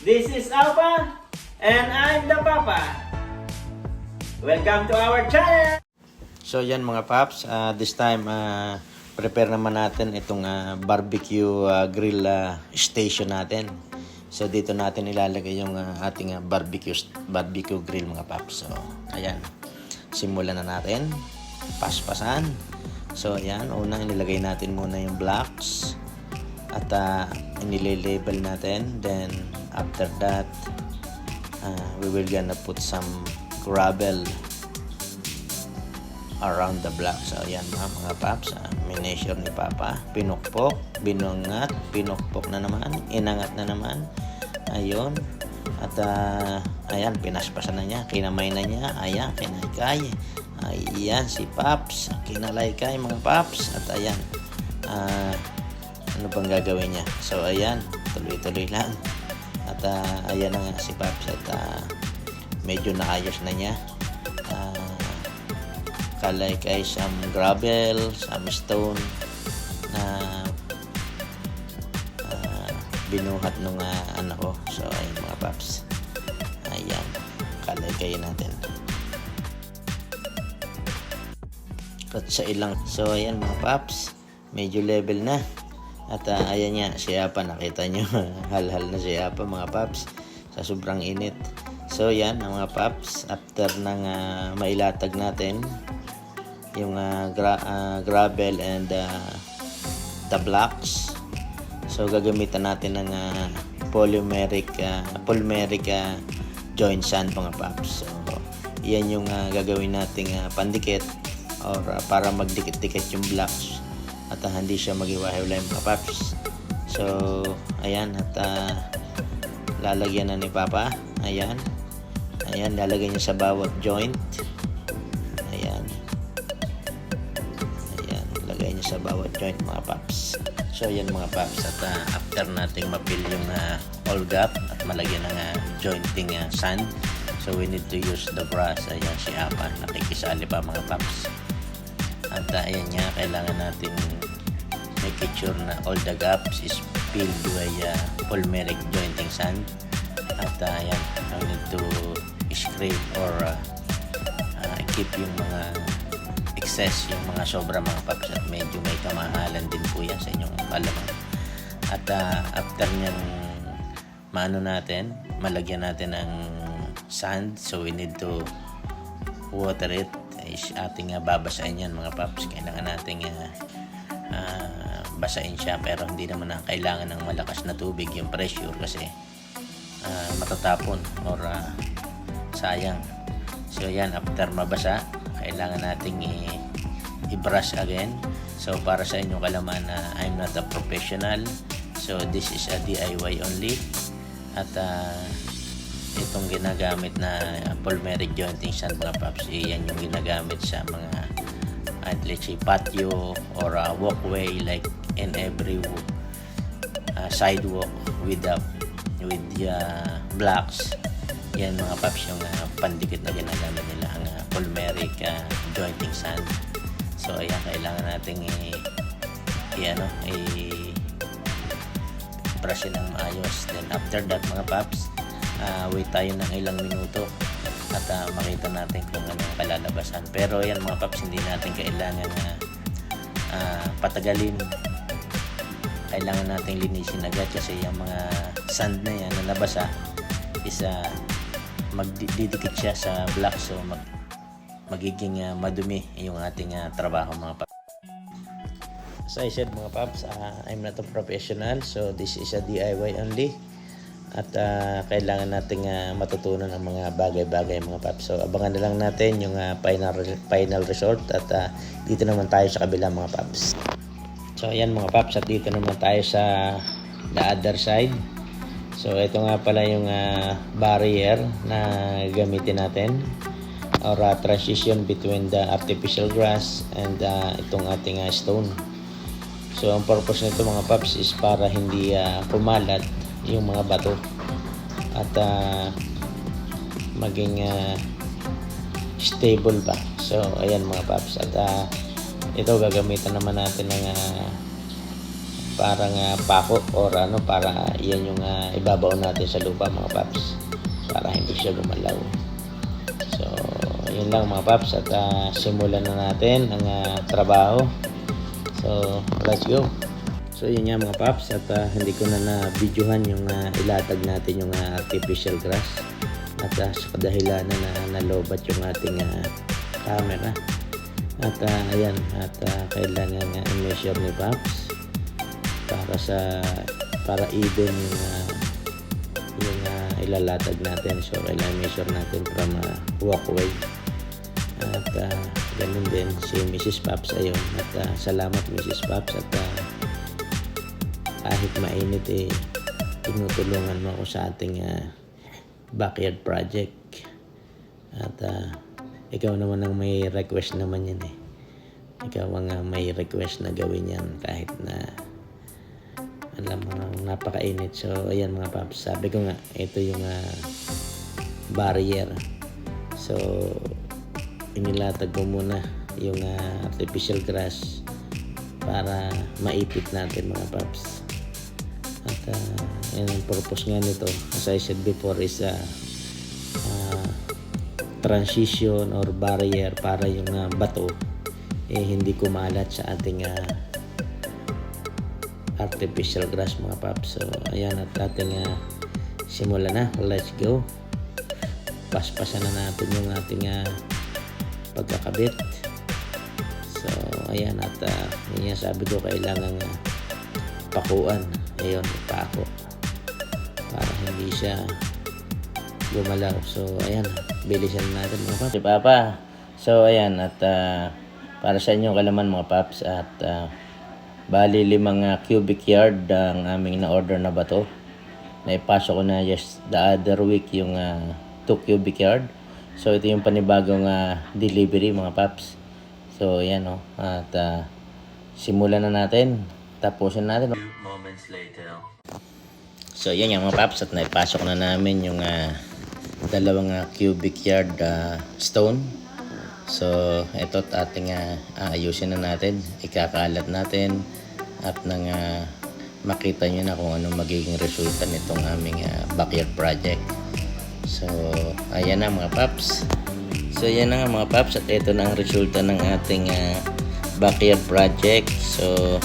This is Alpha, and I'm the Papa. Welcome to our channel! So yan mga paps, this time prepare naman natin itong barbecue grill station natin. So dito natin ilalagay yung ating barbecue grill mga paps. So ayan, simulan na natin, paspasan. So ayan, unang inilagay natin muna yung blocks at inililabel natin. Then after that, we will gonna put some gravel around the block. So ayan mga paps, mineasure ni Papa, pinukpok, binungat, pinukpok na naman, inangat na naman, ayun. At ayan, pinaspasan na niya, kinamay na niya, ayan, kinaykay, ayan si Paps, kinalaykay mga Paps. At ayan, ano bang gagawin niya? So ayan, tuloy-tuloy lang. At ayan na nga si Paps, at medyo naayos na niya. Kalaykay some gravel, some stone na binuhat nung anak ko. So ayun mga Paps, ayan, kalaykay natin at sa ilang. So ayan mga Paps, medyo level na. At ayan niya, siya pa, nakita nyo hal-hal na siya pa mga Paps sa sobrang init. So yan mga Paps, after nang mailatag natin yung gravel and the blocks, so gagamitan natin ng polymeric joint sand mga Paps. So yan yung gagawin nating pandikit or para magdikit-dikit yung blocks at hindi siya maghiwa-hiwalay mga Paps. So ayan, at lalagyan na ni Papa. Ayan, lalagyan niya sa bawat joint. Lagay niya sa bawat joint mga Paps. So ayan mga Paps, at after nating mapil yung all gap at malagyan ng jointing sand, so we need to use the brush. Ayan si Apa, nakikisali pa mga Paps. At ayan nga, kailangan natin make sure na all the gaps is filled by polymeric jointing sand. At ayan, I need to scrape or keep yung mga excess, yung mga sobra mga Paps, at medyo may kamahalan din po yan sa inyong kalamang. At after niyang malagyan natin ng sand, so we need to water it. Is ating babasahin yan mga Paps. Kailangan nating basahin siya, pero hindi naman kailangan ng malakas na tubig yung pressure, kasi matatapon or sayang. So yan, after mabasa, kailangan nating i-brush again. So para sa inyong kalaman, I'm not a professional, so this is a DIY only. At itong ginagamit na polymeric jointing sand mga Paps, yan yung ginagamit sa mga let's say patio or walkway, like in every sidewalk with the blocks. Yan mga Paps yung pandikit na ginagamit nila, ang polymeric jointing sand. So ayan, kailangan nating brush ng maayos. Then after that mga Paps, wait tayo ng ilang minuto at makita natin kung anong kalalabasan. Pero yan mga Paps, hindi natin kailangan patagalin. Kailangan natin linisin agad, kasi yung mga sand na yan na nabasa is magdidikit siya sa block, so magiging madumi yung ating trabaho mga Paps. As I said mga Paps, I'm not a professional, so this is a DIY only. At kailangan nating matutunan ang mga bagay-bagay mga Paps. So abangan na lang natin yung final result. At dito naman tayo sa kabila mga Paps. So ayan mga Paps, at dito naman tayo sa the other side. So ito nga pala yung barrier na gamitin natin, or transition between the artificial grass and itong ating stone. So ang purpose nito mga Paps is para hindi pumalat yung mga bato at maging stable ba. So ayan mga Paps, at ito gagamitan naman natin ng parang pako or ano, para yan yung ibabaw natin sa lupa mga paps, para hindi siya gumalaw. So yun lang mga paps, at simulan na natin ang trabaho. So let's go. So yun nga mga paps, at hindi ko na na-videohan yung ilatag natin yung artificial grass, at sa kadahilanan na nalobat yung ating camera. At ayan, at kailangan i-measure ni Paps para even yung ilalatag natin. So kailangan measure natin from walkway. At ganun din si Mrs. Paps. Ayun, at salamat Mrs. Paps, at kahit mainit tinutulungan mo ako sa ating backyard project. At ikaw naman ang may request naman yan Ikaw ang may request na gawin yan kahit na alam mo napakainit. So ayan mga paps, sabi ko nga ito yung barrier. So inilatag ko muna yung artificial grass para maipit natin mga paps. At yan ang purpose nga nito, as I said before, is transition or barrier para yung bato hindi kumalat sa ating artificial grass mga paps. So ayan, at ating simula na. Let's go. Paspasan na natin yung ating pagkakabit. So ayan, at yun yung sabi ko, kailangan pakuan. Ayun, pako para hindi siya gumalaw. So ayan, bilisan natin mga paps. Si Papa. So ayan, at para sa inyo kalaman mga paps, at bali 5 cubic yard ang aming na-order na bato. Naipasok ko na just the other week yung 2 cubic yard. So ito yung panibagong delivery mga paps. So ayan at simulan na natin. Tapusin natin. Moments later. So yan yung mga paps, at naipasok na namin yung 2 cubic yard stone. So ito ating aayusin na natin, ikakalat natin, at nang makita nyo na kung anong magiging resulta nitong aming backyard project. So ayan na mga paps. So yan na nga mga paps, at ito na ang resulta ng ating backyard project. So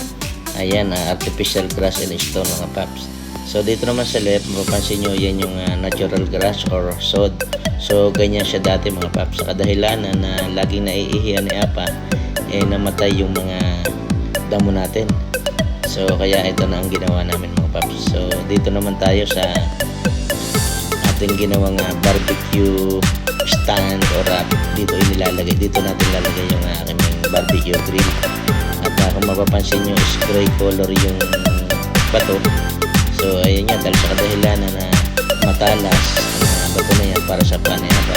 ayan, artificial grass and stone mga paps. So dito naman sa left, mapapansin nyo yan yung natural grass or sod. So ganyan siya dati mga paps, sa kadahilanan na laging naiihiyan ni Apa namatay yung mga damo natin. So kaya ito na ang ginawa namin mga paps. So dito naman tayo sa ating ginawang barbecue stand, or dito inilalagay, dito natin lalagay yung aking barbecue grill. At kung mapapansin nyo is gray color yung bato. So ayun nga, dahil sa kadahilanan na matalas ang bato na yan para sa paneba,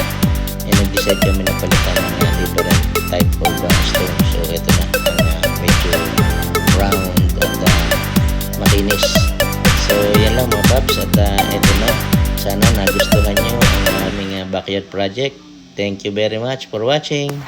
nag-decide kami na palitan ng different type of stone. So ito na ang medyo round at makinis. So yan lang mga paps, at ito na, sana nagustuhan nyo ang aming backyard project. Thank you very much for watching.